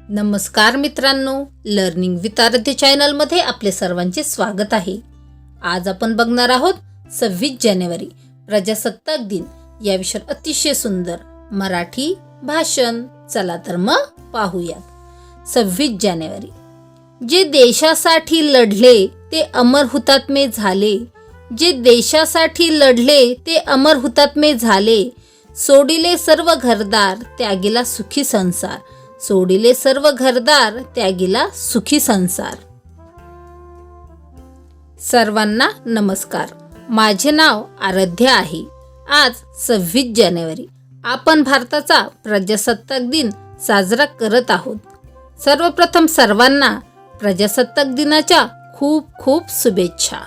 नमस्कार मित्रांनो, learning with आराध्य चॅनलमध्ये आपले सर्वांचे स्वागत आहे। आज आपण बघणार आहोत 26 जानेवारी प्रजासत्ताक दिन या विषयावर अतिशय सुंदर मराठी भाषण। चला तर मग पाहूयात। 26 जानेवारी, जे देशासाठी लढले ते अमर हुतात्मे झाले, जे देशासाठी लढले ते अमर हुतात्मे झाले, सोडिले सर्व घरदार त्यागिला सुखी संसार, सोडिले सर्व घरदार त्यागिला सुखी संसार। सर्वांना नमस्कार, माझे नाव आराध्य आहे। आज 26 जानेवारी आपण भारताचा प्रजासत्ताक दिन साजरा करत आहोत। सर्वप्रथम सर्वांना प्रजासत्ताक दिनाच्या खूप खूप शुभेच्छा।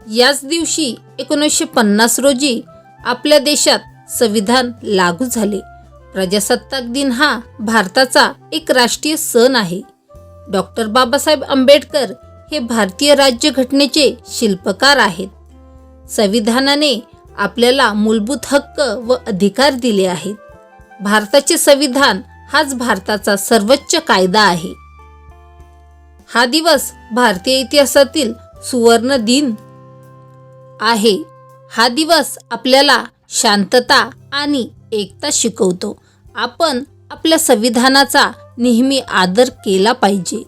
याच दिवशी 1950 रोजी आपल्या देशात संविधान लागू झाले। प्रजासत्ताक दिन हा भारताचा एक राष्ट्रीय सण आहे। डॉक्टर बाबासाहेब आंबेडकर हे भारतीय राज्यघटनेचे शिल्पकार आहेत। संविधानाने आपल्याला मूलभूत हक्क व अधिकार दिले आहेत। भारताचे संविधान हाच भारताचा सर्वोच्च कायदा आहे। हा दिवस भारतीय इतिहासातील सुवर्ण दिन आहे। हा दिवस आपल्याला शांतता आणि एकता शिकवतो। आपण आपल्या संविधानाचा नेहमी आदर केला पाहिजे।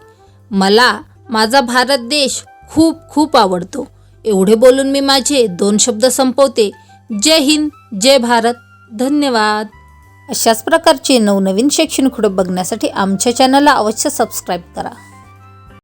मला माझा भारत देश खूप खूप आवडतो। एवढे बोलून मी माझे 2 शब्द संपवते। जय हिंद, जय भारत, धन्यवाद। अशाच प्रकारचे नवनवीन शैक्षणिक व्हिडिओ बघण्यासाठी आमच्या चॅनलला अवश्य सबस्क्राईब करा।